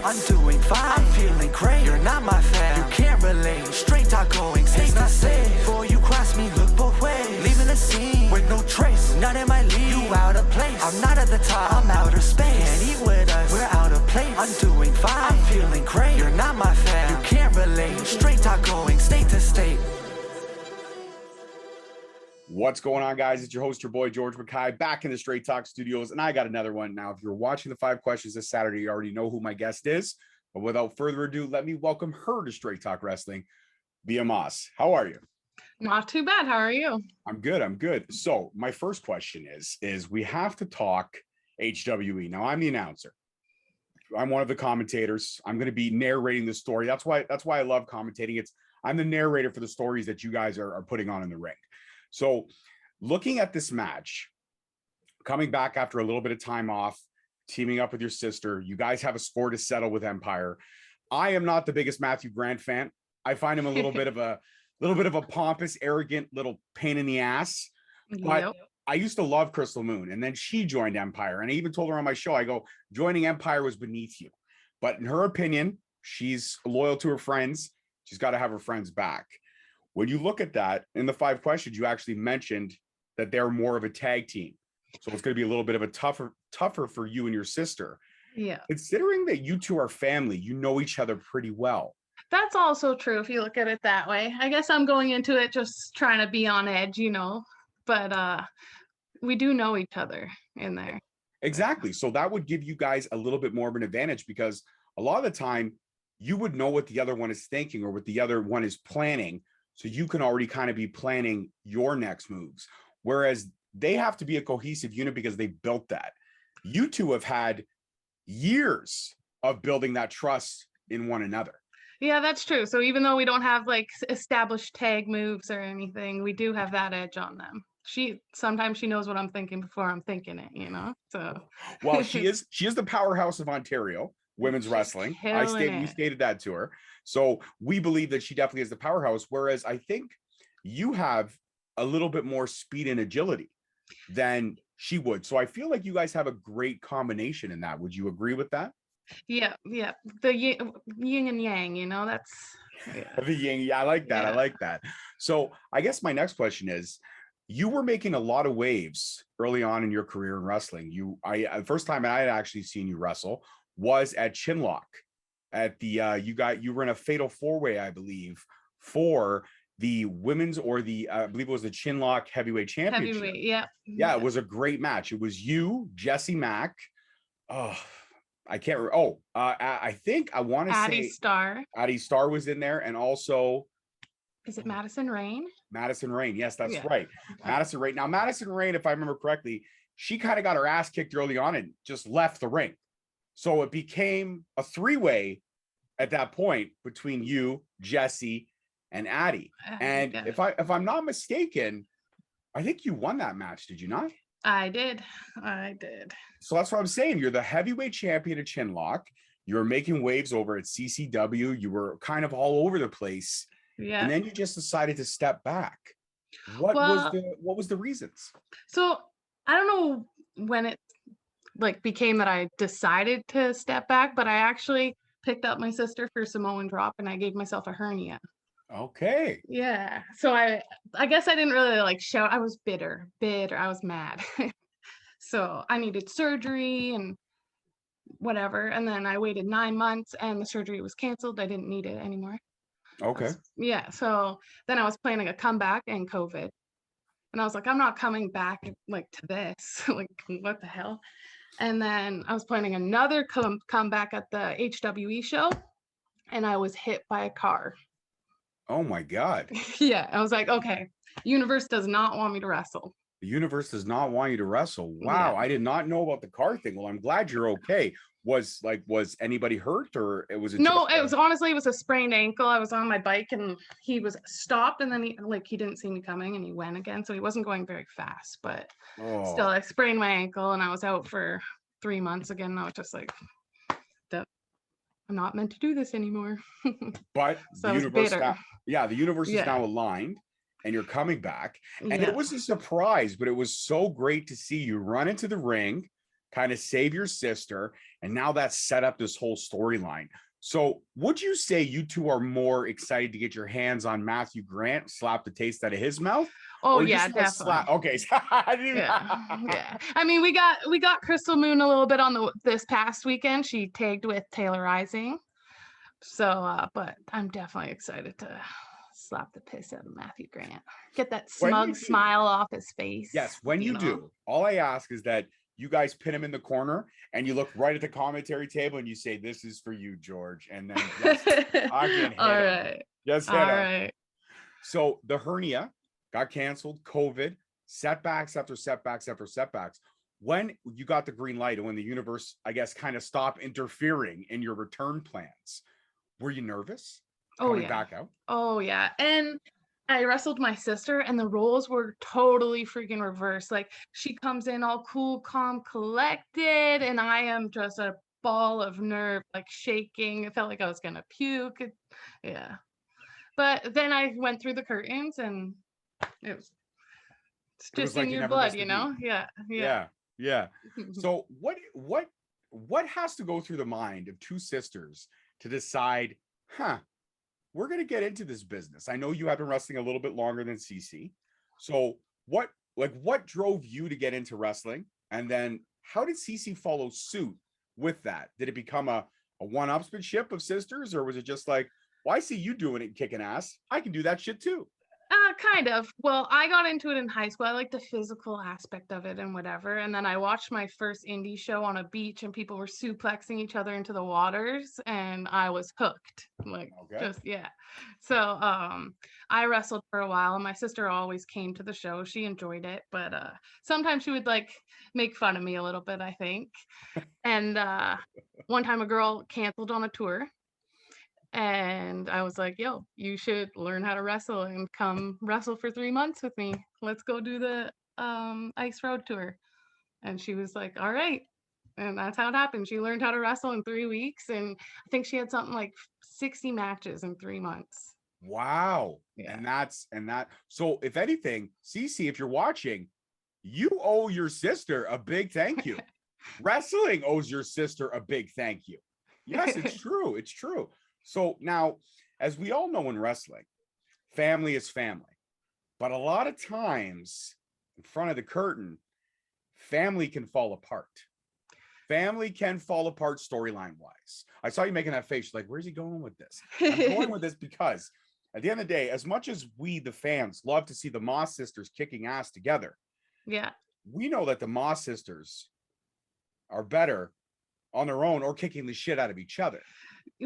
place. I'm doing fine, I'm feeling great. You're not my fan, you can't relate. Straight talk going, stay not safe. Before you cross me, look both ways. Leaving the scene with no trace, none in my league. You out of place, I'm not at the top, I'm outer space. Can't eat with us, we're out of place. I'm doing fine, I'm feeling great. You're not my fan, you can't relate. Straight talk going, state to state. What's going on, guys? It's your host, your boy, George Mackay, back in the Straight Talk studios, and I got another one. Now, if you're watching the 5 questions this Saturday, you already know who my guest is, but without further ado, let me welcome her to Straight Talk Wrestling, Beaa Moss. How are you? Not too bad. How are you? I'm good. So my first question is we have to talk HWE. Now, I'm the announcer. I'm one of the commentators. I'm going to be narrating the story. That's why I love commentating. I'm the narrator for the stories that you guys are putting on in the ring. So looking at this match, coming back after a little bit of time off, teaming up with your sister, you guys have a score to settle with Empire. I am not the biggest Matthew Grant fan. I find him a little bit of a pompous, arrogant little pain in the ass. But yep. I used to love Crystal Moon, and then she joined Empire. And I even told her on my show, I go, joining Empire was beneath you. But in her opinion, she's loyal to her friends. She's got to have her friends back. When you look at that, in the 5 questions, you actually mentioned that they're more of a tag team. So it's going to be a little bit of a tougher for you and your sister. Yeah. Considering that you two are family, you know each other pretty well. That's also true if you look at it that way. I guess I'm going into it just trying to be on edge, but we do know each other in there. Exactly. So that would give you guys a little bit more of an advantage, because a lot of the time you would know what the other one is thinking or what the other one is planning. So you can already kind of be planning your next moves, whereas they have to be a cohesive unit because they built that. You two have had years of building that trust in one another. Yeah, that's true. So even though we don't have like established tag moves or anything, we do have that edge on them. Sometimes she knows what I'm thinking before I'm thinking it, so. Well, she is the powerhouse of Ontario women's wrestling. We stated that to her. So we believe that she definitely is the powerhouse, whereas I think you have a little bit more speed and agility than she would. So I feel like you guys have a great combination in that. Would you agree with that? Yeah. The yin and yang, that's the yin. Yeah, I like that. Yeah. I like that. So I guess my next question is, you were making a lot of waves early on in your career in wrestling. The first time I had actually seen you wrestle was at Chinlock. At the you were in a fatal 4-way, I believe, for the women's or I believe it was the Chinlock heavyweight championship. Heavyweight, yeah. Yeah, it was a great match. It was you, Jesse Mack. Oh, I can't remember. Oh, I think I want to say Addie Starr was in there, and also, is it Madison Rain? Madison Rain, yes, that's right. Madison Rain. Now, Madison Rain, if I remember correctly, she kind of got her ass kicked early on and just left the ring. So it became a 3-way at that point between you, Jesse, and Addie. And if I'm not mistaken, I think you won that match. Did you not? I did. So that's what I'm saying. You're the heavyweight champion at Chinlock. You were making waves over at CCW. You were kind of all over the place. Yeah. And then you just decided to step back. What was the reasons? So I don't know when it became that I decided to step back, but I actually picked up my sister for Samoan drop and I gave myself a hernia. Okay. Yeah. So I guess I didn't really shout. I was bitter. I was mad. So I needed surgery and whatever. And then I waited 9 months and the surgery was canceled. I didn't need it anymore. Okay. So then I was planning a comeback and COVID. And I was like, I'm not coming back to this. What the hell? And then I was planning another comeback at the HWE show, and I was hit by a car. Oh my God. Yeah, I was like, okay, universe does not want me to wrestle. The universe does not want you to wrestle. Wow, yeah. I did not know about the car thing. Well, I'm glad you're okay. Was anybody hurt, or it was? No, it was honestly, it was a sprained ankle. I was on my bike and he was stopped, and then he didn't see me coming and he went again. So he wasn't going very fast, but still, I sprained my ankle and I was out for 3 months again. And I was just like, I'm not meant to do this anymore. But so the universe the universe is now aligned, and you're coming back. And it was a surprise, but it was so great to see you run into the ring, kind of save your sister, and now that's set up this whole storyline. So would you say you two are more excited to get your hands on Matthew Grant, slap the taste out of his mouth? Oh yeah, definitely. Okay. Yeah. I mean, we got Crystal Moon a little bit on this past weekend. She tagged with Taylor Rising. So but I'm definitely excited to slap the piss out of Matthew Grant. Get that smug smile off his face. Yes, when you do, all I ask is that you guys pin him in the corner and you look right at the commentary table and you say, "This is for you, George." And then just hit him. Just hit him. Right. So the hernia got canceled, COVID, setbacks after setbacks after setbacks. When you got the green light and when the universe, I guess, kind of stopped interfering in your return plans, were you nervous coming back out? Oh yeah. And I wrestled my sister and the roles were totally freaking reversed. Like she comes in all cool, calm, collected, and I am just a ball of nerve, like shaking. It felt like I was gonna puke. Yeah. But then I went through the curtains and it's just in your blood, you know? Yeah. So what has to go through the mind of two sisters to decide, we're going to get into this business? I know you have been wrestling a little bit longer than Cece. So what drove you to get into wrestling? And then how did Cece follow suit with that? Did it become a one-upsmanship of sisters, or was it just like, well, I see you doing it and kicking ass, I can do that shit too? Kind of. Well, I got into it in high school. I like the physical aspect of it and whatever. And then I watched my first indie show on a beach and people were suplexing each other into the waters and I was hooked. So I wrestled for a while and my sister always came to the show. She enjoyed it, but sometimes she would like make fun of me a little bit, I think. And one time a girl canceled on a tour. And I was like, yo, you should learn how to wrestle and come wrestle for 3 months with me. Let's go do the Ice Road tour. And she was like, all right. And that's how it happened. She learned how to wrestle in 3 weeks. And I think she had something like 60 matches in 3 months. Wow. Yeah. And that. So if anything, Cece, if you're watching, you owe your sister a big thank you. Wrestling owes your sister a big thank you. Yes, it's true. It's true. So now, as we all know in wrestling, family is family. But a lot of times, in front of the curtain, family can fall apart. Family can fall apart storyline-wise. I saw you making that face, like, where's he going with this? I'm going with this because, at the end of the day, as much as we, the fans, love to see the Moss sisters kicking ass together, we know that the Moss sisters are better on their own or kicking the shit out of each other.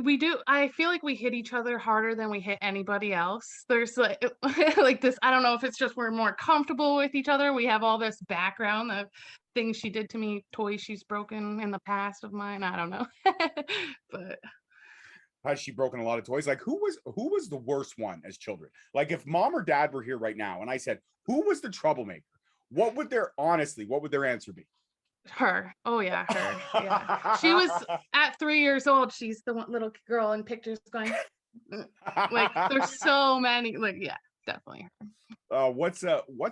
We do. I feel like we hit each other harder than we hit anybody else. There's like this, I don't know if it's just we're more comfortable with each other. We have all this background of things she did to me, toys she's broken in the past of mine. I don't know. But has she broken a lot of toys? Like who was the worst one as children? Like if mom or dad were here right now and I said, who was the troublemaker? What would their answer be? Her. Oh yeah, her. Yeah. She was at 3 years old. She's the one little girl in pictures going like there's so many. Like, yeah, definitely. What's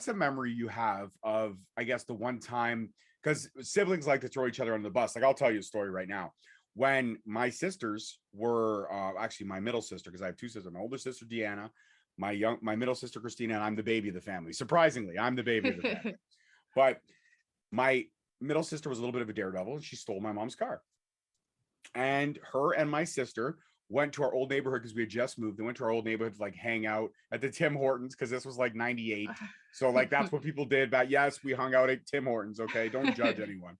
a memory you have of, I guess, the one time, because siblings like to throw each other on the bus. Like I'll tell you a story right now. When my sisters were actually my middle sister, because I have two sisters, my older sister Deanna, my middle sister Christina, and I'm the baby of the family. Surprisingly, I'm the baby of the family. But my middle sister was a little bit of a daredevil and she stole my mom's car. And her and my sister went to our old neighborhood because we had just moved. They went to our old neighborhood to like hang out at the Tim Hortons because this was like 98. So like that's what people did back. Yes, we hung out at Tim Hortons. Okay, don't judge anyone.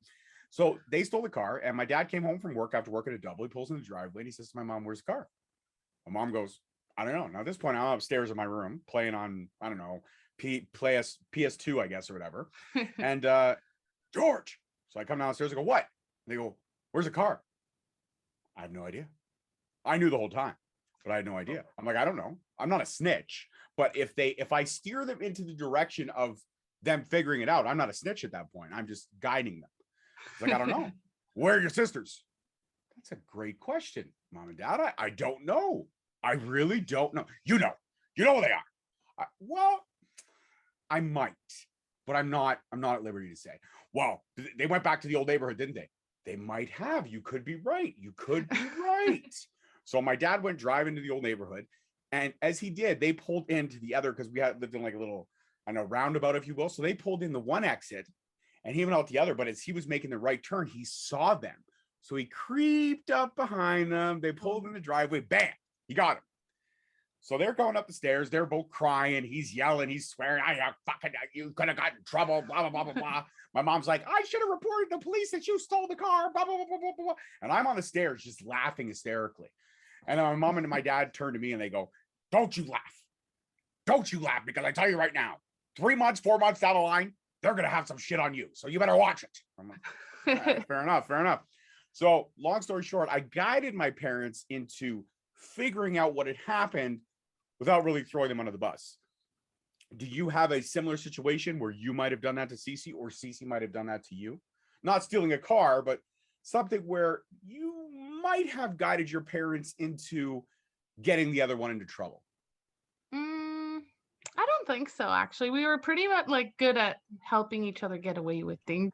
So they stole the car and my dad came home from work after working a double. He pulls in the driveway and he says to my mom, "Where's the car?" My mom goes, "I don't know." Now at this point, I'm upstairs in my room playing on, I don't know, PS2, I guess, or whatever. And George. So I come downstairs and go, "What?" And they go, "Where's the car?" I had no idea. I knew the whole time, but I had no idea. I'm like, I don't know. I'm not a snitch. But if I steer them into the direction of them figuring it out, I'm not a snitch at that point. I'm just guiding them. It's like, I don't know. Where are your sisters? That's a great question, Mom and Dad. I don't know. I really don't know. You know where they are. Well, I might. but I'm not at liberty to say. Well, they went back to the old neighborhood, didn't they? They might have. You could be right. You could be right. So my dad went driving to the old neighborhood, and as he did, they pulled into the other, because we had lived in like a little, I know, roundabout, if you will. So they pulled in the one exit, and he went out the other. But as he was making the right turn, he saw them. So he creeped up behind them. They pulled in the driveway. Bam! He got him. So they're going up the stairs. They're both crying. He's yelling. He's swearing. You could have gotten in trouble. Blah, blah, blah, blah, blah. My mom's like, I should have reported to the police that you stole the car. Blah, blah, blah, blah, blah, blah. And I'm on the stairs just laughing hysterically. And then my mom and my dad turn to me and they go, don't you laugh. Don't you laugh, because I tell you right now, 3 months, 4 months down the line, they're going to have some shit on you. So you better watch it. I'm like, all right, fair enough. Fair enough. So long story short, I guided my parents into figuring out what had happened without really throwing them under the bus. Do you have a similar situation where you might have done that to Cece, or Cece might have done that to you? Not stealing a car, but something where you might have guided your parents into getting the other one into trouble. I don't think so, actually. We were pretty much like good at helping each other get away with things.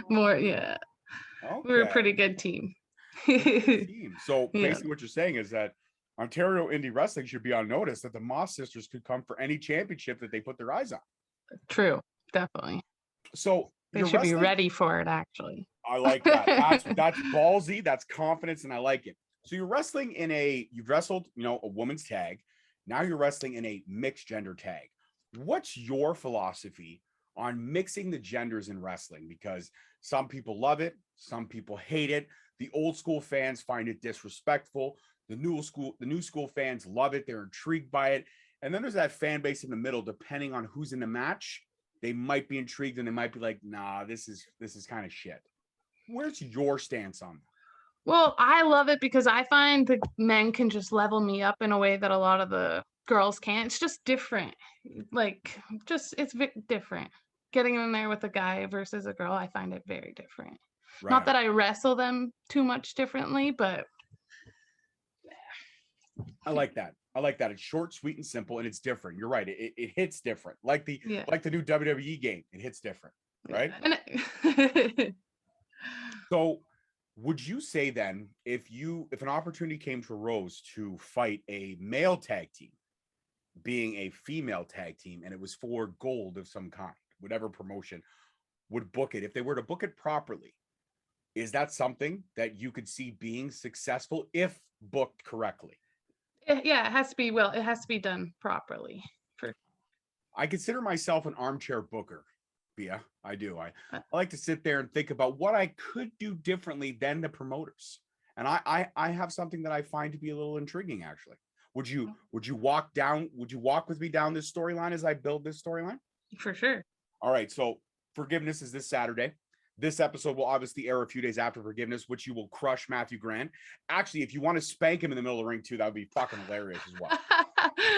More, yeah. Okay. We were a pretty good team. Team. So Yeah. basically what you're saying is that Ontario indie wrestling should be on notice that the Moss sisters could come for any championship that they put their eyes on. True, definitely. So They should be ready for it, actually. I like that. That's ballsy. That's confidence, and I like it. So you've wrestled, a woman's tag. Now you're wrestling in a mixed gender tag. What's your philosophy on mixing the genders in wrestling? Because some people love it, some people hate it. The old school fans find it disrespectful. The new school fans love it. They're intrigued by it. And then there's that fan base in the middle, depending on who's in the match. They might be intrigued and they might be like, nah, this is kind of shit. Where's your stance on that? Well, I love it because I find the men can just level me up in a way that a lot of the girls can't. It's just different. It's different. Getting in there with a guy versus a girl, I find it very different. Right. Not that I wrestle them too much differently, but I like that. It's short, sweet, and simple, and it's different. You're right. It hits different. Like the new WWE game, it hits different, right? Yeah. So would you say then, if an opportunity came to Rose to fight a male tag team, being a female tag team, and it was for gold of some kind, whatever promotion would book it, if they were to book it properly, is that something that you could see being successful if booked correctly? Yeah, it has to be. Well, it has to be done properly. I consider myself an armchair booker, Beaa. I do. I like to sit there and think about what I could do differently than the promoters. And I have something that I find to be a little intriguing, actually. Would you walk with me down this storyline as I build this storyline? For sure. All right. So Forgiveness is this Saturday. This episode will obviously air a few days after Forgiveness, which you will crush Matthew Grant. Actually, if you want to spank him in the middle of the ring too, that would be fucking hilarious as well.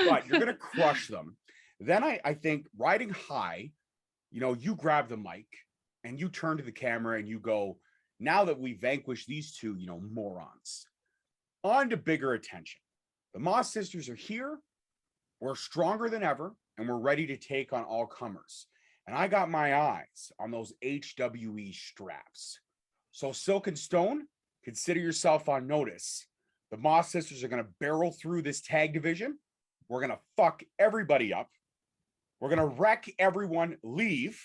But you're going to crush them. Then I think riding high, you grab the mic and you turn to the camera and you go, now that we vanquished these two, morons, on to bigger attention. The Moss sisters are here. We're stronger than ever, and we're ready to take on all comers. And I got my eyes on those HWE straps. So Silk and Stone, consider yourself on notice. The Moss sisters are going to barrel through this tag division. We're going to fuck everybody up. We're going to wreck everyone, leave,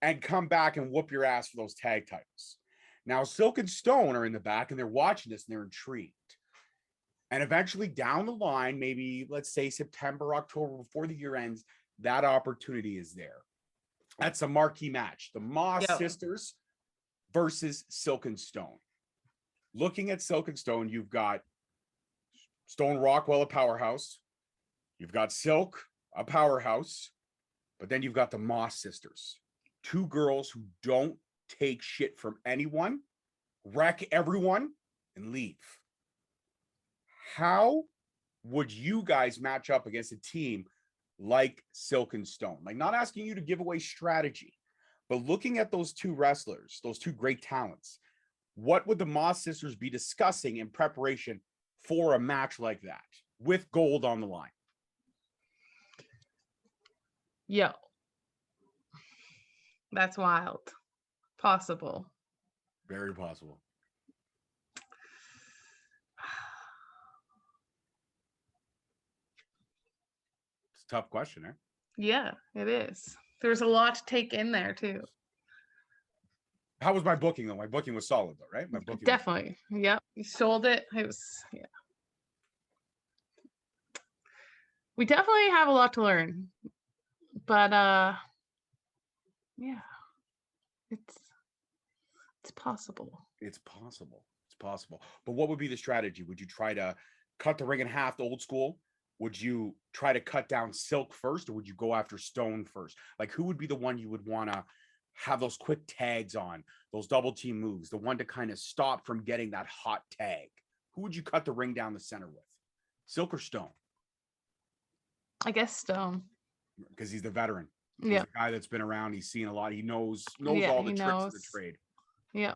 and come back and whoop your ass for those tag titles. Now, Silk and Stone are in the back, and they're watching this, and they're intrigued. And eventually down the line, maybe let's say September, October, before the year ends, that opportunity is there. That's a marquee match. The Moss sisters versus Silk and Stone. Looking at Silk and Stone, you've got Stone Rockwell, a powerhouse. You've got Silk, a powerhouse. But then you've got the Moss sisters. Two girls who don't take shit from anyone, wreck everyone, and leave. How would you guys match up against a team like Silk and Stone? Like, not asking you to give away strategy, but looking at those two wrestlers, those two great talents, what would the Moss sisters be discussing in preparation for a match like that with gold on the line? Yo, That's wild. Possible. Very possible. It's a tough question, eh? Yeah, it is. There's a lot to take in there too. How was my booking though? My booking was solid though, right? My booking Definitely. Yep. You sold it. It was, yeah. We definitely have a lot to learn. But yeah. It's possible. It's possible. It's possible. But what would be the strategy? Would you try to cut the ring in half, the old school? Would you try to cut down Silk first, or would you go after Stone first? Like, who would be the one you would want to have those quick tags on, those double team moves, the one to kind of stop from getting that hot tag? Who would you cut the ring down the center with? Silk or Stone? I guess Stone. Because he's the veteran. He's Yeah. a guy that's been around. He's seen a lot. He knows Yeah, all the he tricks of the knows. trade. Yeah.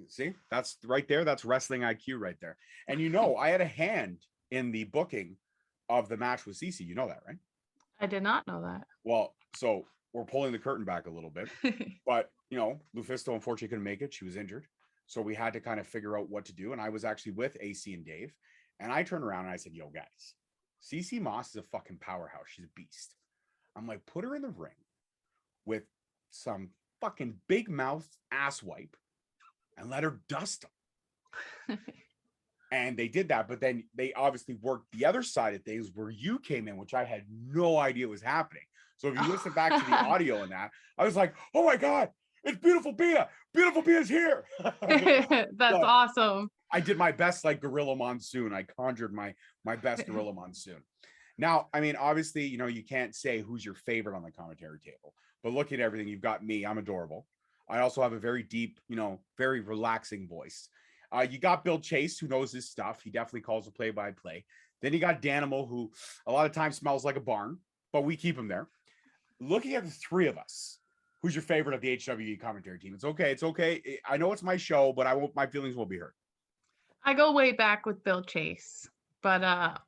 See, that's right there. That's wrestling IQ right there. And you know, I had a hand in the booking of the match with Cece. You know that, right? I did not know that. Well, so we're pulling the curtain back a little bit, but you know, Lufisto unfortunately couldn't make it. She was injured. So we had to kind of figure out what to do. And I was actually with AC and Dave. And I turned around and I said, yo, guys, Cece Moss is a fucking powerhouse. She's a beast. I'm like, put her in the ring with some fucking big mouth ass wipe and let her dust them. And they did that, but then they obviously worked the other side of things where you came in, which I had no idea was happening. So if you listen back to the audio and that, I was like, oh my God, it's beautiful Beaa. Beautiful Beaa's here. That's awesome. I did my best like Gorilla Monsoon. I conjured my best Gorilla Monsoon. Now, I mean, obviously, you know, you can't say who's your favorite on the commentary table, but look at everything. You've got me. I'm adorable. I also have a very deep, you know, very relaxing voice. You got Bill Chase, who knows his stuff. He definitely calls the play-by-play. Then you got Danimal, who a lot of times smells like a barn, but we keep him there. Looking at the three of us, who's your favorite of the HWE commentary team? It's okay. It's okay. I know it's my show, but my feelings will be hurt. I go way back with Bill Chase, but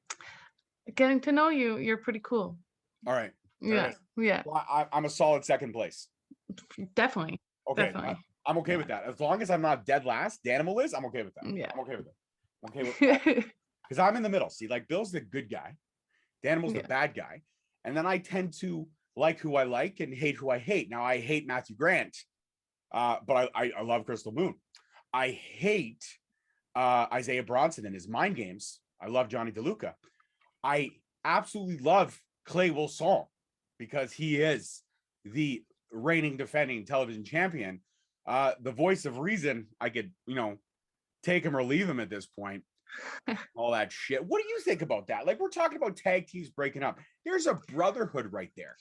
getting to know you, you're pretty cool. All right. Yeah. Yeah. Well, I'm a solid second place. Definitely. Okay. Definitely. I'm okay with that. As long as I'm not dead last, Danimal is, I'm okay with that. Yeah. I'm okay with it. I'm okay with that. Because I'm in the middle. See, like Bill's the good guy. Danimal's the bad guy. And then I tend to like who I like and hate who I hate. Now I hate Matthew Grant, but I love Crystal Moon. I hate Isaiah Bronson and his mind games. I love Johnny DeLuca. I absolutely love Clay Wilson because he is the reigning defending television champion. The voice of reason, I could, you know, take him or leave him at this point. All that shit. What do you think about that? Like, we're talking about tag teams breaking up. There's a brotherhood right there.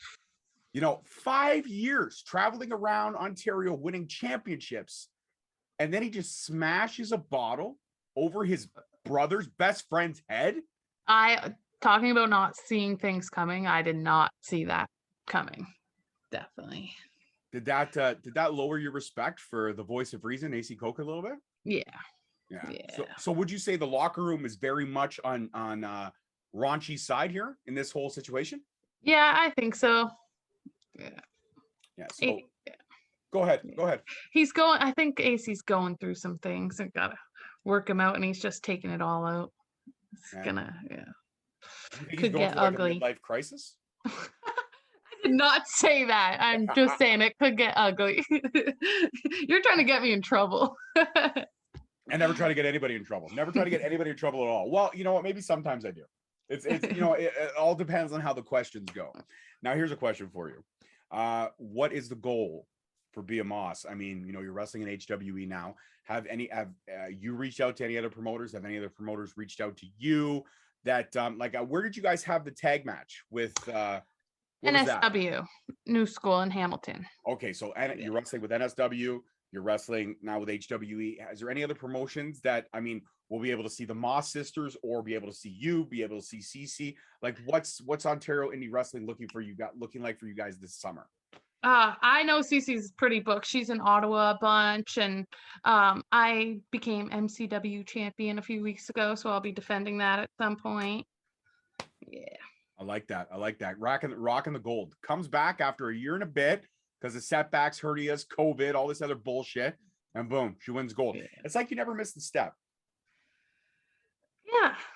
You know, 5 years traveling around Ontario winning championships, and then he just smashes a bottle over his brother's best friend's head. Talking about not seeing things coming, I did not see that coming. Definitely. Did that lower your respect for the voice of reason, AC Coca, a little bit? Yeah. So would you say the locker room is very much on Raunchy's side here in this whole situation? Yeah, I think so. Yeah. So go ahead. I think AC's going through some things and gotta work him out, and he's just taking it all out. It's gonna could get ugly. Life crisis. I did not say that. I'm just saying it could get ugly. You're trying to get me in trouble. I never try to get anybody in trouble. Never try to get anybody in trouble at all. Well, you know what? Maybe sometimes I do. It's you know, it all depends on how the questions go. Now, here's a question for you. What is the goal for Beaa Moss? I mean, you know, you're wrestling in HWE now. Have you reached out to any other promoters? Have any other promoters reached out to you? That where did you guys have the tag match with? NSW, New School in Hamilton. Okay, so you're wrestling with NSW. You're wrestling now with HWE. Is there any other promotions that, I mean, we'll be able to see the Moss sisters, or be able to see you, be able to see CC? Like, what's Ontario indie wrestling looking like for you guys this summer? I know Cece's pretty booked. She's in Ottawa a bunch, and I became MCW champion a few weeks ago, so I'll be defending that at some point. Yeah. I like that. Rocking the gold. Comes back after a year and a bit. because the setbacks, hernias, COVID, all this other bullshit, and boom, she wins gold. Yeah. It's like you never missed a step.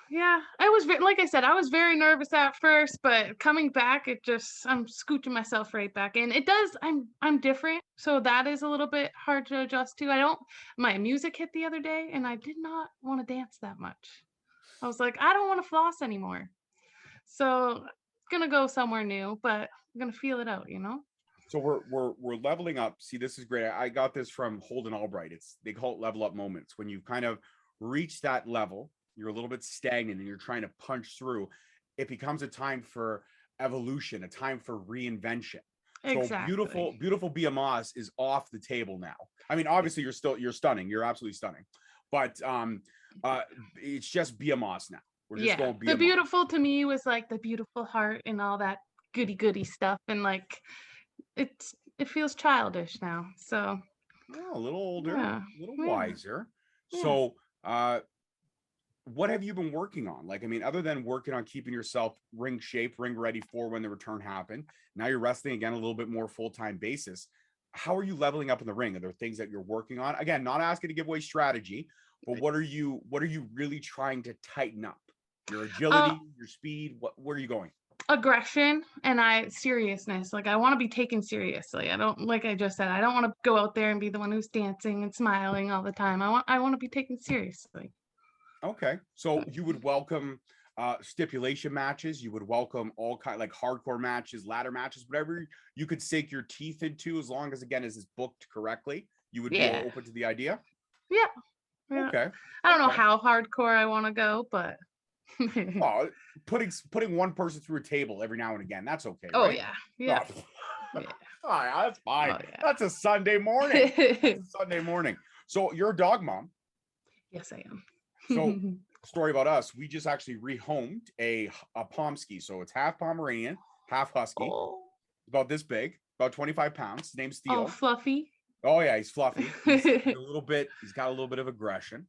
Yeah. I was like I said, I was very nervous at first, but coming back, I'm scooching myself right back in. It does. I'm different, so that is a little bit hard to adjust to. My music hit the other day, and I did not want to dance that much. I was like, I don't want to floss anymore. So gonna go somewhere new, but I'm gonna feel it out, So we're leveling up. See, this is great. I got this from Holden Albright. They call it level up moments. When you kind of reach that level, you're a little bit stagnant and you're trying to punch through. It becomes a time for evolution, a time for reinvention. Exactly. So beautiful Beaa Moss is off the table now. I mean, obviously you're stunning. You're absolutely stunning. But it's just Beaa Moss now. We're just going Beaa Moss. The beautiful to me was like the beautiful heart and all that goody stuff, and like it feels childish now. So a little older, a little wiser. Yeah. So what have you been working on? Like, I mean, other than working on keeping yourself ring shape, ring ready for when the return happened, now you're wrestling again a little bit more full-time basis. How are you leveling up in the ring? Are there things that you're working on? Again, not asking to give away strategy, but what are you really trying to tighten up? Your agility, your speed, where are you going? Aggression and seriousness. Like, I want to be taken seriously. I don't, like I just said, I don't want to go out there and be the one who's dancing and smiling all the time. I want to be taken seriously. Okay. So you would welcome stipulation matches. You would welcome all kind like hardcore matches, ladder matches, whatever you could sink your teeth into, as long as again as it's booked correctly. You would be open to the idea. Yeah. Okay. I don't know how hardcore I want to go, but well, putting one person through a table every now and again, that's okay. Oh right? yeah. Oh, that's fine. Oh, yeah. That's a Sunday morning. Sunday morning. So you're a dog mom. Yes, I am. So story about us, we just actually rehomed a Pomsky. So it's half Pomeranian, half Husky. Oh. About this big, about 25 pounds. His name's Theo. Oh, fluffy. Oh yeah, he's fluffy. He's got a little bit of aggression.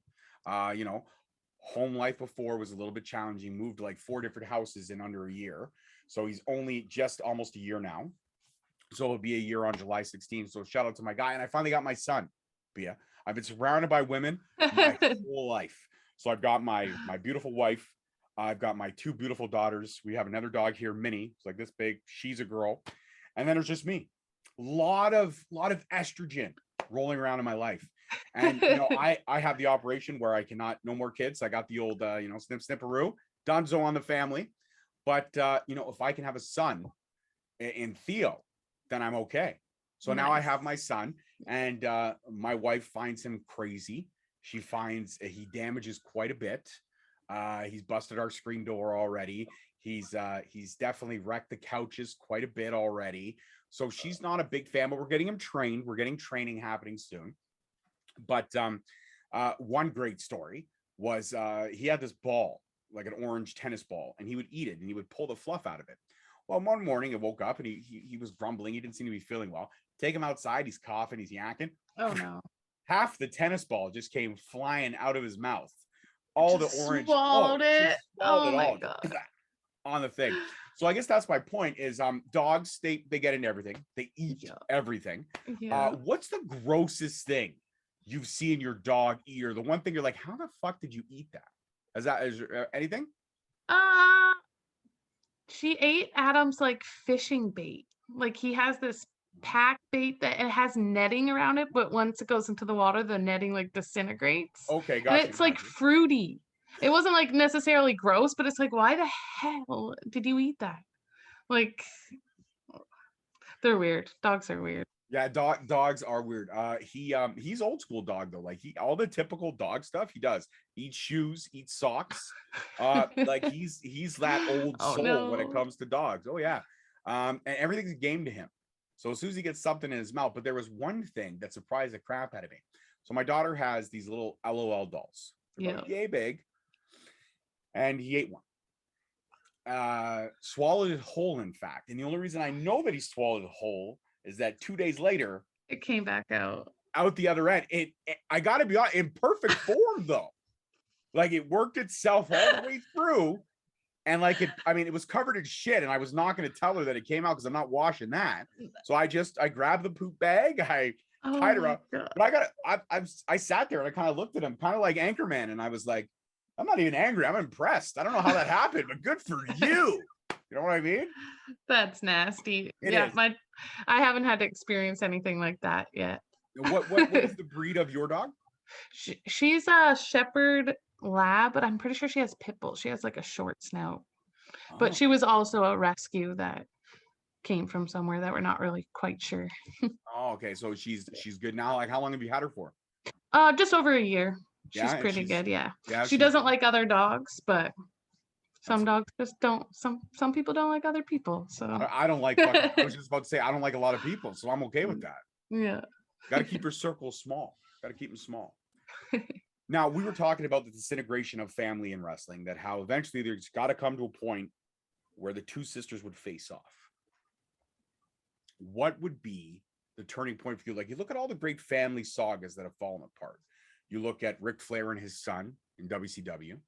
Home life before was a little bit challenging. Moved to like 4 different houses in under a year. So he's only just almost a year now. So it'll be a year on July 16th. So shout out to my guy. And I finally got my son, Beaa. I've been surrounded by women my whole life. So I've got my beautiful wife. I've got my 2 beautiful daughters. We have another dog here, Minnie. It's like this big. She's a girl. And then there's just me. Lot of estrogen rolling around in my life. And I have the operation where I cannot, no more kids. I got the old snip snipperoo, Dunzo on the family. But if I can have a son in Theo, then I'm okay. So now I have my son, and my wife finds him crazy. She finds he damages quite a bit. He's busted our screen door already. He's definitely wrecked the couches quite a bit already. So she's not a big fan, but we're getting him trained. We're getting training happening soon. But one great story was he had this ball, like an orange tennis ball, and he would eat it and he would pull the fluff out of it. Well, one morning I woke up and he was grumbling. He didn't seem to be feeling well. Take him outside. He's coughing. He's yakking. Oh no. Half the tennis ball just came flying out of his mouth. All the orange. Swallowed it. Swallowed Oh my all God. on the thing. So I guess that's my point is dogs, they get into everything. They eat everything. Yeah. What's the grossest thing you've seen your dog eat, or the one thing you're like, how the fuck did you eat that? Is there anything? She ate Adam's like fishing bait. Like, he has this pack bait that it has netting around it, but once it goes into the water, the netting like disintegrates. Okay, And gotcha. it's like fruity. It wasn't like necessarily gross, but it's like, why the hell did you eat that? Like, they're weird. Dogs are weird. Yeah, dogs are weird. He's old school dog though. Like all the typical dog stuff he does. Eats shoes, eats socks. Like he's that old soul when it comes to dogs. Oh yeah. And everything's a game to him. So as soon as he gets something in his mouth, but there was one thing that surprised the crap out of me. So my daughter has these little LOL dolls. They're about yay big. And he ate one. Swallowed it whole, in fact. And the only reason I know that he swallowed it whole is that 2 days later, it came back out the other end. I gotta be honest, in perfect form though. Like it worked itself all the way through. And like it was covered in shit, and I was not going to tell her that it came out because I'm not washing that. So I grabbed the poop bag, I tied her up. God. But I sat there and I kind of looked at him, kind of like Anchorman, and I was like, I'm not even angry. I'm impressed. I don't know how that happened, but good for you. You know what I mean? That's nasty. It Yeah, is. I haven't had to experience anything like that yet. What is the breed of your dog? She's a shepherd lab, but I'm pretty sure she has pit bull. She has like a short snout. But she was also a rescue that came from somewhere that we're not really quite sure. Oh, okay. So she's good now. Like, how long have you had her for? Just over a year. She's Yeah, pretty good. Yeah. Yeah. She doesn't like other dogs, but some dogs just don't. Some people don't like other people. So I don't like. I was just about to say I don't like a lot of people, so I'm okay with that. Yeah. Got to keep your circle small. Got to keep them small. Now, we were talking about the disintegration of family in wrestling, that how eventually there's got to come to a point where the two sisters would face off. What would be the turning point for you? Like, you look at all the great family sagas that have fallen apart. You look at Ric Flair and his son in WCW.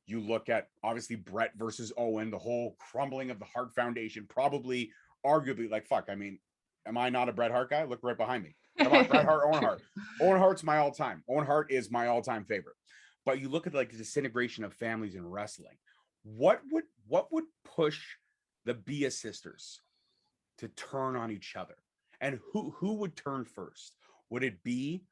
You look at, obviously, Brett versus Owen, the whole crumbling of the Hart Foundation, probably, arguably, like, fuck, I mean, am I not a Bret Hart guy? Look right behind me. Come on, Bret Hart, Owen Hart. Owen Hart's my all-time. Owen Hart is my all-time favorite. But you look at like the disintegration of families in wrestling. What would push the Beaa sisters to turn on each other? And who would turn first? Would it be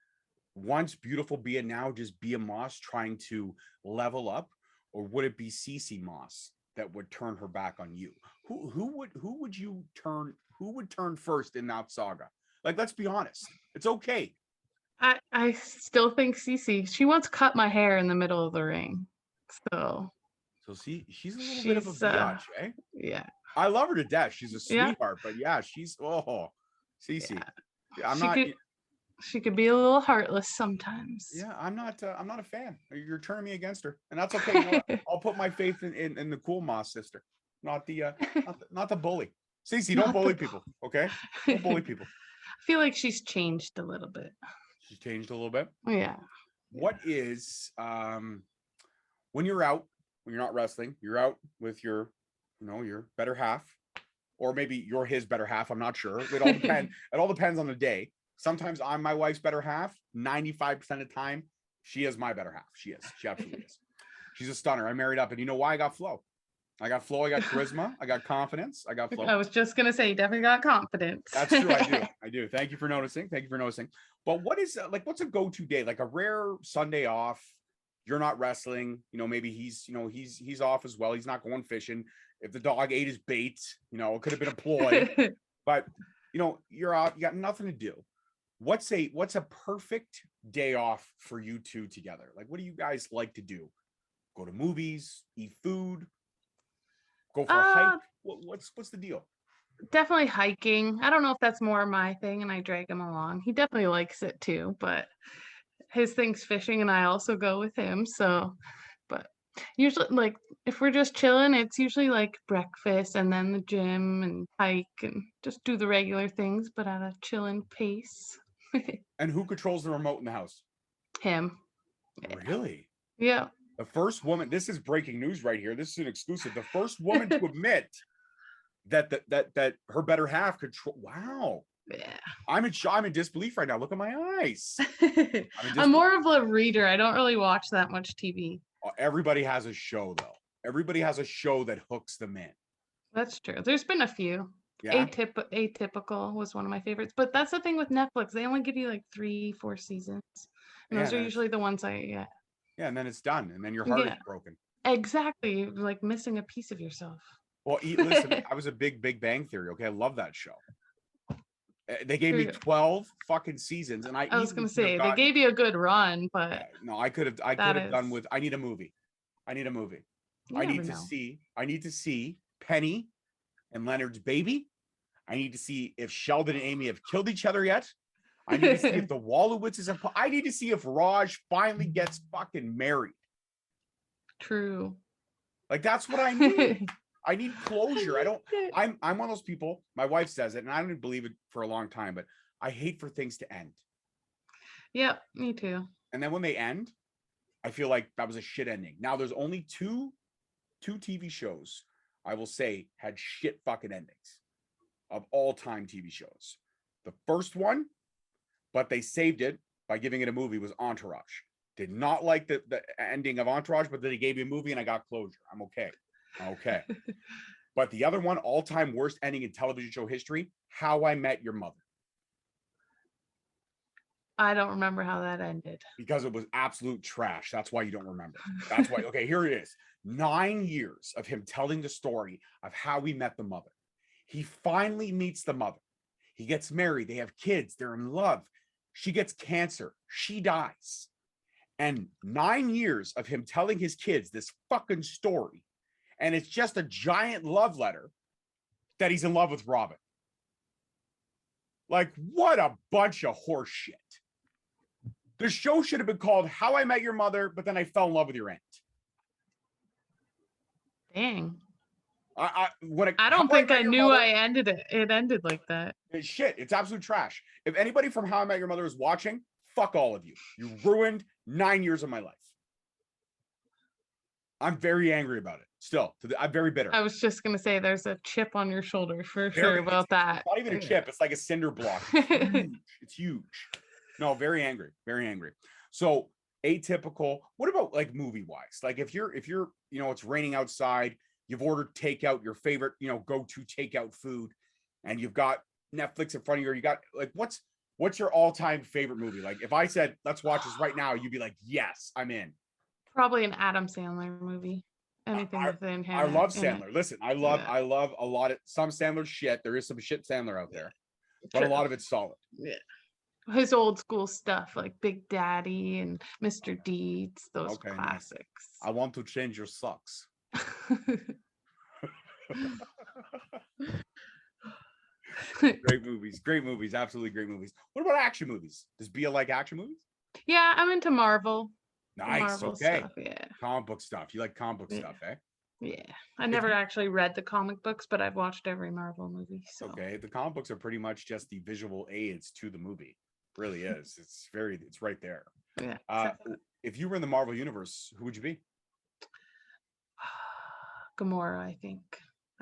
once beautiful Beaa, now just Beaa Moss trying to level up, or would it be Cece Moss that would turn her back on you? Who would turn first in that saga? Like, let's be honest. It's okay. I still think Cece. She once cut my hair in the middle of the ring. So see, she's a little bit of a biatch, eh? Yeah. I love her to death. She's a sweetheart, but yeah, she's Cece. Yeah. She could be a little heartless sometimes. Yeah, I'm not a fan. You're turning me against her, and that's okay. You know what? I'll put my faith in the cool Moss sister, not the bully. Cece, don't bully people, okay? Don't bully people. I feel like she's changed a little bit. She's changed a little bit. Yeah. What is when you're not wrestling, you're out with your better half, or maybe you're his better half. I'm not sure. It all depends. It all depends on the day. Sometimes I'm my wife's better half. 95% of the time, she is my better half. She is. She absolutely is. She's a stunner. I married up, and you know why? I got flow. I got charisma. I got confidence. I got flow. I was just gonna say, you definitely got confidence. That's true. I do. Thank you for noticing. But what is what's a go-to day? Like a rare Sunday off. You're not wrestling. Maybe he's off as well. He's not going fishing. If the dog ate his bait, it could have been a ploy. But you're out. You got nothing to do. What's a perfect day off for you two together? Like, what do you guys like to do? Go to movies, eat food, go for a hike. What's the deal? Definitely hiking. I don't know if that's more my thing, and I drag him along. He definitely likes it too, but his thing's fishing, and I also go with him. So, but usually, like, if we're just chilling, it's usually like breakfast and then the gym and hike and just do the regular things, but at a chilling pace. And who controls the remote in the house? Him. Really? Yeah. The first woman, this is breaking news right here. This is an exclusive. The first woman to admit that her better half control. Wow. Yeah. I'm in disbelief right now. Look at my eyes. I'm more of a reader. I don't really watch that much TV. Everybody has a show, though. Everybody has a show that hooks them in. That's true. There's been a few. Yeah. Atypical was one of my favorites. But that's the thing with Netflix. They only give you like 3-4 seasons. And those are usually the ones Yeah, and then it's done. And then your heart is broken. Exactly. You're like missing a piece of yourself. Well, listen, I was a Big Bang Theory. Okay. I love that show. They gave me 12 fucking seasons, and I was gonna say they gave you a good run, but no, I could have done with. I need a movie. I need to see Penny and Leonard's baby. I need to see if Sheldon and Amy have killed each other yet. I need to see if the Wolowitzes have. I need to see if Raj finally gets fucking married. True. Like, that's what I need. I need closure. I'm one of those people, my wife says it, and I don't even believe it for a long time, but I hate for things to end. Yep, me too. And then when they end, I feel like that was a shit ending. Now there's only two two TV shows I will say had shit fucking endings of all time TV shows. The first one, but they saved it by giving it a movie, was Entourage. Did not like the ending of Entourage, but then they gave me a movie and I got closure. I'm okay. Okay. But the other one, all-time worst ending in television show history, How I Met Your Mother. I don't remember how that ended. Because it was absolute trash. That's why you don't remember. That's why. Okay, here it is. 9 years of him telling the story of how he met the mother. He finally meets the mother. He gets married. They have kids. They're in love. She gets cancer. She dies. And 9 years of him telling his kids this fucking story. And it's just a giant love letter that he's in love with Robin. Like, what a bunch of horse shit. The show should have been called How I Met Your Mother, but then I fell in love with your aunt. Dang. I don't think I knew I ended it. It ended like that. It's shit. It's absolute trash. If anybody from How I Met Your Mother is watching, fuck all of you. You ruined 9 years of my life. I'm very angry about it. Still, I'm very bitter. I was just gonna say, there's a chip on your shoulder for sure about that. It's not even a chip. It's like a cinder block. It's huge. It's huge. No, very angry. Very angry. So atypical. What about like movie wise? Like if you're it's raining outside, you've ordered takeout, your favorite go-to takeout food, and you've got Netflix in front of you. Or you got like what's your all-time favorite movie? Like if I said let's watch this right now, you'd be like, yes, I'm in. Probably an Adam Sandler movie. Anything within him. I love Sandler. Listen, I love a lot of some Sandler shit. There is some shit Sandler out there, but a lot of it's solid. Yeah. His old school stuff like Big Daddy and Mr. Deeds, those classics. Nice. I want to change your socks. Great movies, absolutely great movies. What about action movies? Does Beaa like action movies? Yeah, I'm into Marvel. Nice. Marvel okay. Stuff, yeah. Comic book stuff. You like comic book stuff, eh? Yeah. I never actually read the comic books, but I've watched every Marvel movie. So. Okay. The comic books are pretty much just the visual aids to the movie. It really is. It's right there. Yeah. If you were in the Marvel universe, who would you be? Gamora, I think.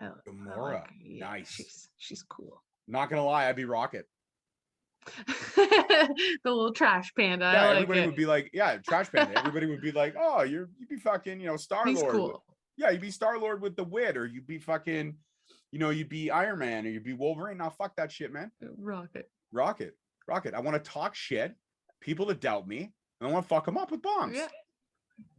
Gamora. Nice. She's cool. Not gonna lie, I'd be Rocket. The little trash panda. Yeah, everybody would be like, trash panda. Everybody would be like, oh, you'd be fucking, Star-Lord. He's cool. Yeah, you'd be Star-Lord with the wit, or you'd be fucking, you'd be Iron Man, or you'd be Wolverine. Now fuck that shit, man. Rocket. I want to talk shit, people that doubt me, and I want to fuck them up with bombs. Yeah.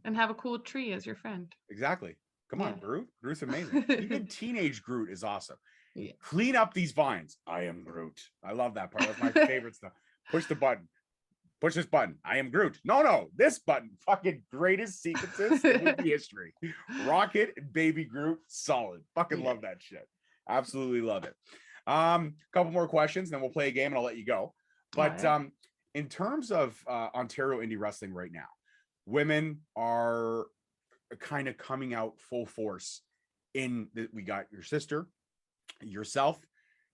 And have a cool tree as your friend. Exactly. Come on, Groot. Groot's amazing. Even teenage Groot is awesome. Yeah. Clean up these vines. I am Groot. I love that part. That's my favorite stuff. Push the button. Push this button. I am Groot. No, this button. Fucking greatest sequences in movie history. Rocket and Baby Groot, solid. Fucking love that shit. Absolutely love it. Couple more questions, then we'll play a game and I'll let you go. But in terms of Ontario indie wrestling right now, women are kind of coming out full force. We got your sister, yourself,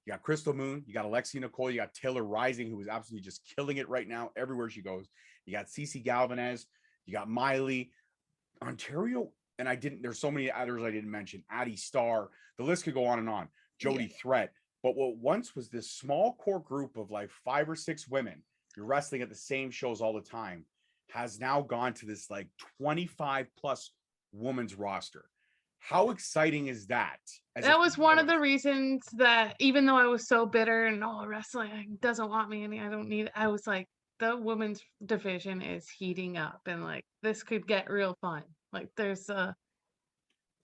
you got Crystal Moon, you got Alexia Nicole, you got Taylor Rising, who is absolutely just killing it right now everywhere she goes. You got Cece Galvanez, you got Miley, Ontario, and there's so many others I didn't mention. Addie Starr, the list could go on and on. Jody Threat. But what once was this small core group of like 5 or 6 women, you're wrestling at the same shows all the time, has now gone to this like 25 plus women's roster. How exciting is that? That was one of the reasons that even though I was so bitter and wrestling doesn't want me and I don't need it, I was like, the women's division is heating up and like this could get real fun. Like there's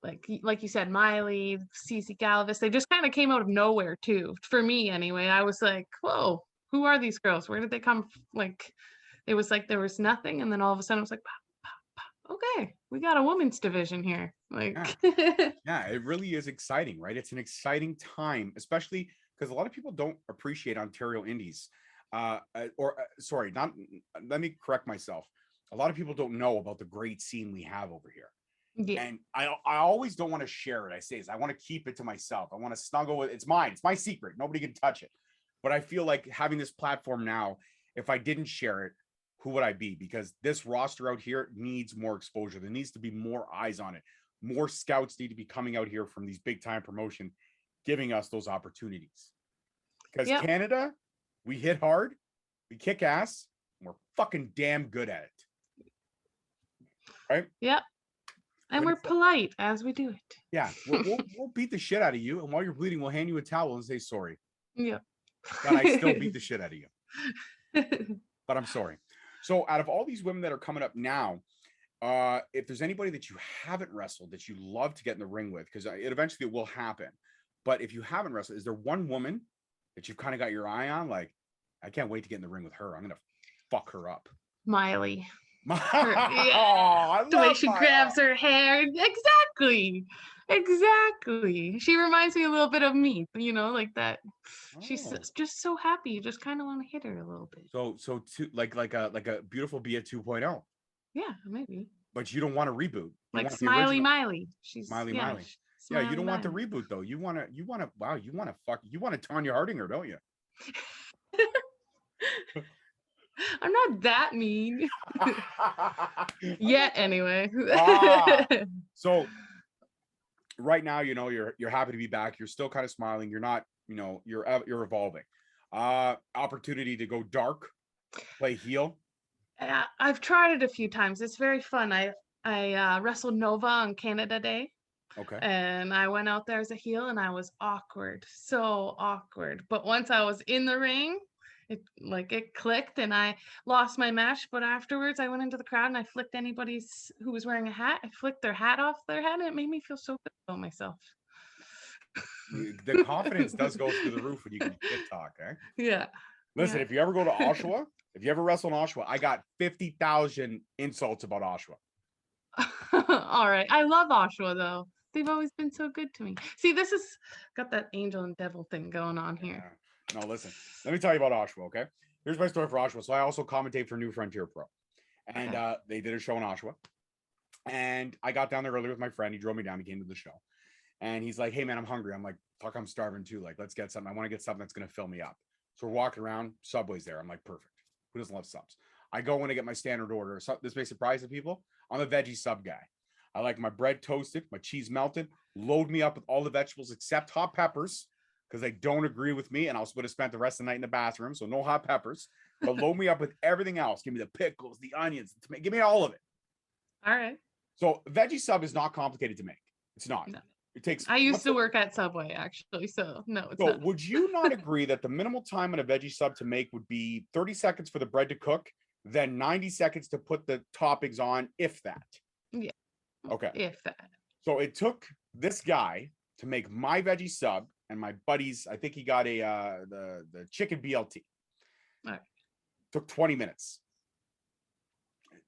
like you said, Miley, Cece Galvis, they just kind of came out of nowhere too. For me anyway, I was like, whoa, who are these girls? Where did they come from? Like it was like there was nothing, and then all of a sudden it was like, okay, we got a women's division here. Like yeah, it really is exciting, right? It's an exciting time, especially because a lot of people don't appreciate Ontario indies. Let me correct myself. A lot of people don't know about the great scene we have over here. Yeah. And I always don't want to share it. I say this, I want to keep it to myself. I want to snuggle with it's mine. It's my secret. Nobody can touch it. But I feel like having this platform now, if I didn't share it, who would I be? Because this roster out here needs more exposure. There needs to be more eyes on it. more scouts need to be coming out here from these big time promotion, giving us those opportunities. Because Canada, we hit hard, we kick ass, and we're fucking damn good at it. Right? Yep. And we're polite as we do it. Yeah, we'll beat the shit out of you, and while you're bleeding, we'll hand you a towel and say sorry. Yeah. But I still beat the shit out of you. But I'm sorry. So out of all these women that are coming up now, if there's anybody that you haven't wrestled that you love to get in the ring with, because it eventually will happen. But if you haven't wrestled, is there one woman that you've kind of got your eye on? Like, I can't wait to get in the ring with her. I'm gonna fuck her up. Miley. The way she grabs her hair. Exactly. She reminds me a little bit of me, you know, like that. She's just so happy. You just kind of want to hit her a little bit. So like a beautiful Beaa 2.0. Yeah, maybe. But you don't want a reboot. Like Smiley Miley. She's Smiley Miley. Yeah, you don't want the reboot though. You want to Tanya Hardinger, don't you? I'm not that mean. Anyway. So right now, you know, you're happy to be back. You're still kind of smiling. You're not, you know, you're evolving. Opportunity to go dark, play heel. I've tried it a few times. It's very fun. I wrestled Nova on Canada Day. Okay. And I went out there as a heel and I was awkward. So awkward. But once I was in the ring, it clicked and I lost my match. But afterwards I went into the crowd and I flicked anybody who was wearing a hat. I flicked their hat off their head and it made me feel so good about myself. The confidence does go through the roof when you can shit talk, eh? Yeah. Listen, if you ever go to Oshawa, if you ever wrestle in Oshawa, I got 50,000 insults about Oshawa. All right. I love Oshawa though. They've always been so good to me. See, this is got that angel and devil thing going on here. Yeah. No, listen, let me tell you about Oshawa, okay? Here's my story for Oshawa. So I also commentate for New Frontier Pro. And they did a show in Oshawa. And I got down there earlier with my friend. He drove me down. He came to the show. And he's like, hey, man, I'm hungry. I'm like, fuck, I'm starving too. Like, let's get something. I want to get something that's going to fill me up. So we're walking around. Subway's there. I'm like, perfect. Who doesn't love subs? I go in to get my standard order. So this may surprise the people. I'm a veggie sub guy. I like my bread toasted, my cheese melted, load me up with all the vegetables except hot peppers because they don't agree with me. And I would have spent the rest of the night in the bathroom. So no hot peppers, but load me up with everything else. Give me the pickles, the onions, give me all of it. All right. So veggie sub is not complicated to make. It's not. No. It takes. I used to work at Subway actually. So no, it's not. Would you not agree that the minimal time in a veggie sub to make would be 30 seconds for the bread to cook, then 90 seconds to put the toppings on, if that? Yeah. Okay. If that. So it took this guy to make my veggie sub and my buddies. I think he got the chicken BLT. All right. Took 20 minutes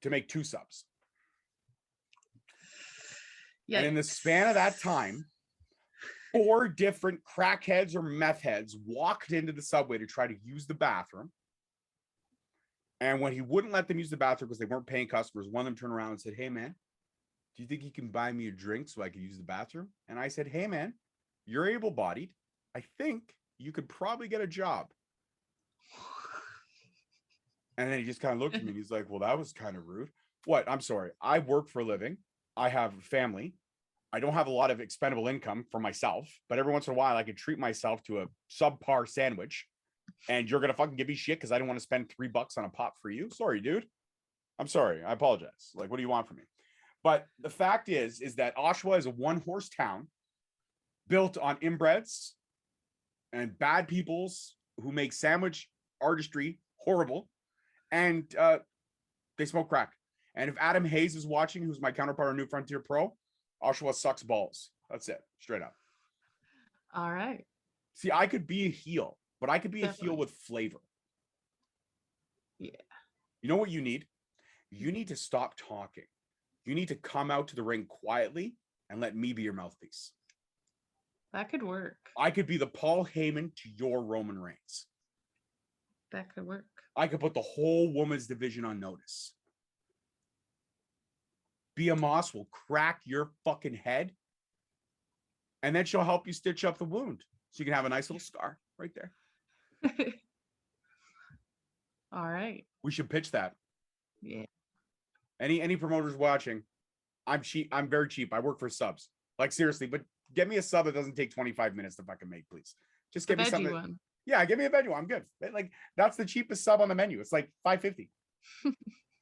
to make 2 subs. Yeah. And in the span of that time, 4 different crackheads or meth heads walked into the Subway to try to use the bathroom. And when he wouldn't let them use the bathroom because they weren't paying customers, one of them turned around and said, hey, man, do you think you can buy me a drink so I can use the bathroom? And I said, hey, man, you're able-bodied. I think you could probably get a job. And then he just kind of looked at me and he's like, well, that was kind of rude. What? I'm sorry. I work for a living. I have a family. I don't have a lot of expendable income for myself, but every once in a while I can treat myself to a subpar sandwich. And you're going to fucking give me shit because I don't want to spend $3 on a pop for you. Sorry, dude. I'm sorry. I apologize. Like, what do you want from me? But the fact is that Oshawa is a 1-horse town built on inbreds and bad peoples who make sandwich artistry horrible. And they smoke crack. And if Adam Hayes is watching, who's my counterpart on New Frontier Pro, Oshawa sucks balls. That's it. Straight up. All right. See, I could be a heel, but I could be a heel with flavor. Yeah. You know what you need? You need to stop talking. You need to come out to the ring quietly and let me be your mouthpiece. That could work. I could be the Paul Heyman to your Roman Reigns. That could work. I could put the whole women's division on notice. Beaa Moss will crack your fucking head, and then she'll help you stitch up the wound so you can have a nice little scar right there. All right. We should pitch that. Yeah. Any promoters watching, I'm cheap. I'm very cheap. I work for subs. Like seriously, but get me a sub that doesn't take 25 minutes to fucking make, please. Just give me something. One. Yeah, give me a veggie one. I'm good. Like that's the cheapest sub on the menu. It's like $5.50.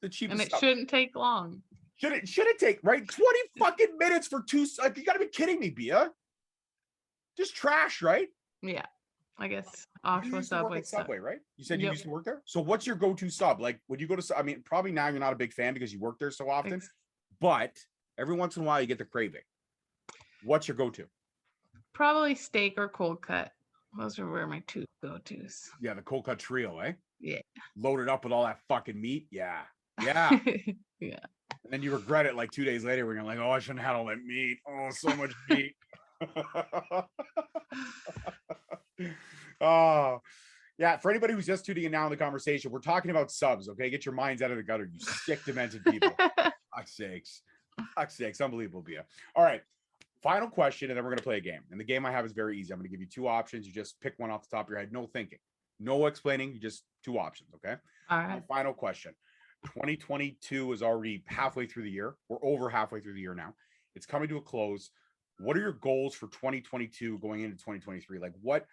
The cheapest. And it sub. shouldn't take long. Should it take right 20 fucking minutes for two? Like, you gotta be kidding me, Beaa. Just trash, right? Yeah, I guess You used to work at Subway, right? You said you Yep. used to work there. So what's your go-to sub? Like, would you go to? I mean, probably now you're not a big fan because you work there so often. Thanks. But every once in a while you get the craving. What's your go-to? Probably steak or cold cut. Those are where my two go-tos. Yeah, the cold cut trio, eh? Yeah. Loaded up with all that fucking meat. Yeah. Yeah. Yeah. And then you regret it like 2 days later when you're like, oh, I shouldn't have had all that meat. Oh, so much meat. Oh, yeah. For anybody who's just tuning in now in the conversation, we're talking about subs. Okay, get your minds out of the gutter, you sick, demented people. Fuck's sakes. Fuck's sakes. Unbelievable, Beaa. All right. Final question, and then we're going to play a game. And the game I have is very easy. I'm going to give you two options. You just pick one off the top of your head. No thinking. No explaining. You just two options. Okay. All right. Final question. 2022 is already halfway through the year. We're over halfway through the year now. It's coming to a close. What are your goals for 2022 going into 2023? Like what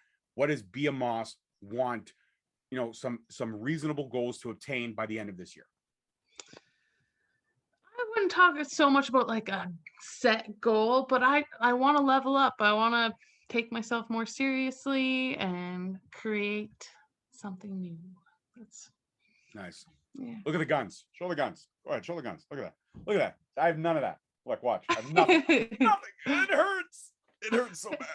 does Beaa Moss want, you know, some reasonable goals to obtain by the end of this year? I wouldn't talk so much about like a set goal, but I want to level up. I want to take myself more seriously and create something new. That's nice. Yeah. Look at the guns. Show the guns. Go ahead. Show the guns. Look at that. Look at that. I have none of that. Look, watch. I have nothing. Nothing. It hurts. It hurts so bad.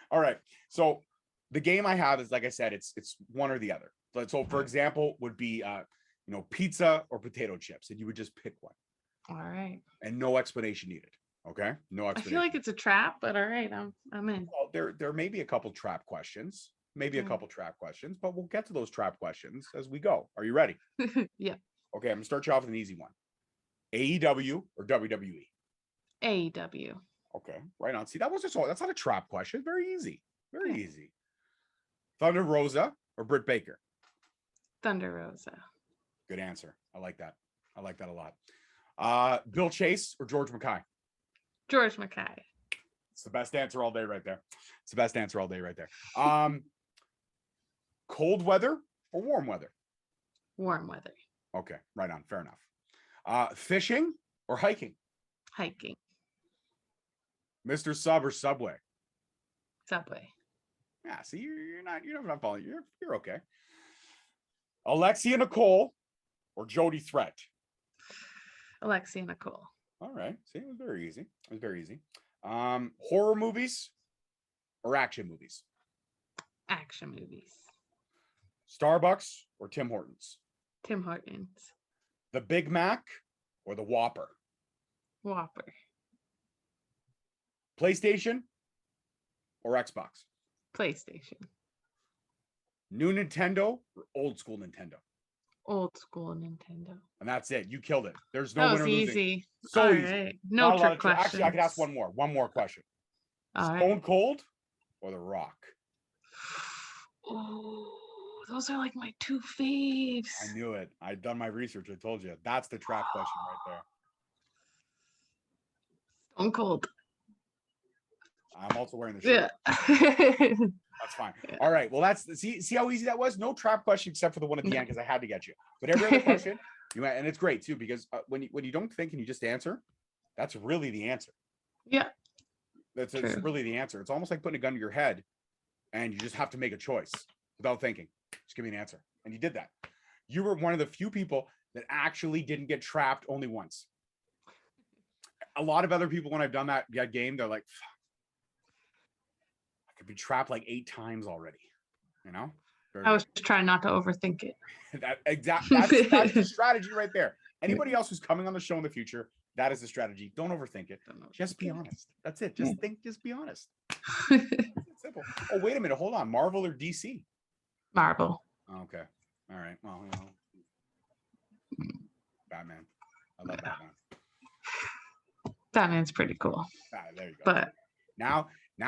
All right. So the game I have is, like I said, it's one or the other. So for example, would be pizza or potato chips, and you would just pick one. All right. And no explanation needed. Okay. No explanation. I feel like it's a trap, but all right, I'm in. Well, there may be a couple trap questions. Maybe a couple trap questions, but we'll get to those trap questions as we go. Are you ready? Yeah. Okay, I'm gonna start you off with an easy one. AEW or WWE? AEW. Okay, right on. See, that's not a trap question. Very easy. Very easy. Thunder Rosa or Britt Baker? Thunder Rosa. Good answer. I like that. I like that a lot. Bill Chase or George Mackay? George Mackay. It's the best answer all day right there. It's the best answer all day right there. Cold weather or warm weather? Warm weather. Okay, right on. Fair enough. Fishing or hiking? Hiking. Mr. Sub or Subway? Subway. Yeah, see, you're not following. You're okay. Alexia Nicole or Jody Threat? Alexia Nicole. All right. See, it was very easy. It was very easy. Horror movies or action movies? Action movies. Starbucks or Tim Hortons? Tim Hortons. The Big Mac or the Whopper? Whopper. PlayStation or Xbox? PlayStation. New Nintendo or old school Nintendo? Old school Nintendo. And that's it. You killed it. There's no That winner was losing. easy. So All easy. right. No Not a lot trick of questions. Actually, I could ask one more. One more question. All Stone right. Cold or The Rock? Oh, those are like my two faves. I knew it. I'd done my research. I told you. That's the trap question right there. Stone Cold. I'm also wearing the shirt. Yeah. That's fine. All right. Well, see how easy that was. No trap question except for the one at the end because I had to get you. But every other question, and it's great too because when you don't think and you just answer, that's really the answer. Yeah. It's really the answer. It's almost like putting a gun to your head, and you just have to make a choice without thinking. Just give me an answer, and you did that. You were one of the few people that actually didn't get trapped only once. A lot of other people, when I've done that game, they're like, fuck, I could be trapped like 8 times already. You know? I was just trying not to overthink it. That's the strategy right there. Anybody else who's coming on the show in the future, that is the strategy. Don't overthink it. Just be honest. That's it. Just be honest. It's simple. Oh, wait a minute. Hold on. Marvel or DC? Marvel. Okay. All right. Well, Batman. I love Batman. Batman's pretty cool. There you go. But now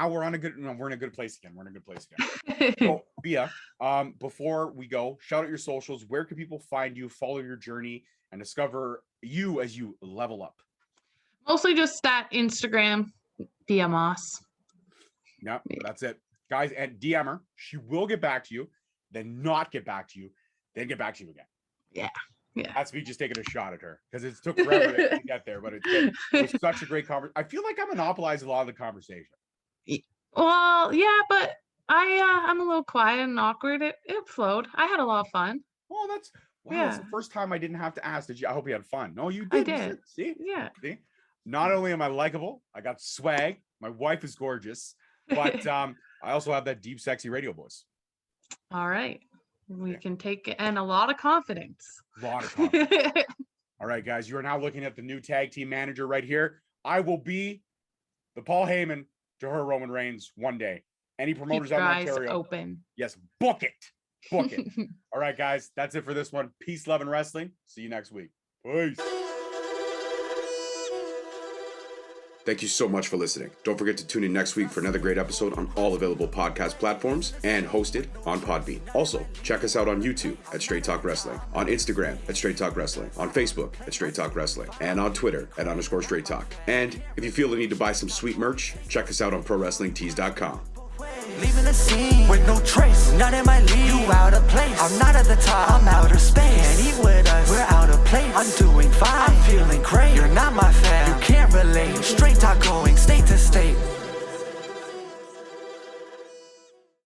we're in a good place again. We're in a good place again. So, Beaa, before we go, shout out your socials. Where can people find you, follow your journey, and discover you as you level up? Mostly just that Instagram, Beaa Moss. Yep, that's it. Guys, and DM her. She will get back to you, then not get back to you, then get back to you again. Yeah. That's me just taking a shot at her because it took forever to get there, but it was such a great conversation. I feel like I monopolized a lot of the conversation. Well, yeah, but I'm a little quiet and awkward. It flowed. I had a lot of fun. Oh, that's the first time I didn't have to ask. Did you? I hope you had fun. No, you did. I did. See? Yeah. See? Not only am I likable, I got swag. My wife is gorgeous, but I also have that deep, sexy radio voice. All right. We can take it, and a lot of confidence. A lot of confidence. All right, guys, you are now looking at the new tag team manager right here. I will be the Paul Heyman to her Roman Reigns one day. Any promoters out in Ontario, open. Yes, book it. Book it. All right, guys, that's it for this one. Peace, love, and wrestling. See you next week. Peace. Thank you so much for listening. Don't forget to tune in next week for another great episode on all available podcast platforms and hosted on Podbean. Also, check us out on YouTube at Straight Talk Wrestling, on Instagram at Straight Talk Wrestling, on Facebook at Straight Talk Wrestling, and on Twitter at _Straight Talk. And if you feel the need to buy some sweet merch, check us out on ProWrestlingTees.com. Leaving the scene with no trace, not in my league. You out of place. I'm not at the top. I'm outer space. Can't eat with us. We're out of place. I'm doing fine. I'm feeling great. You're not my fan. You can't relate. Straight talk going state to state.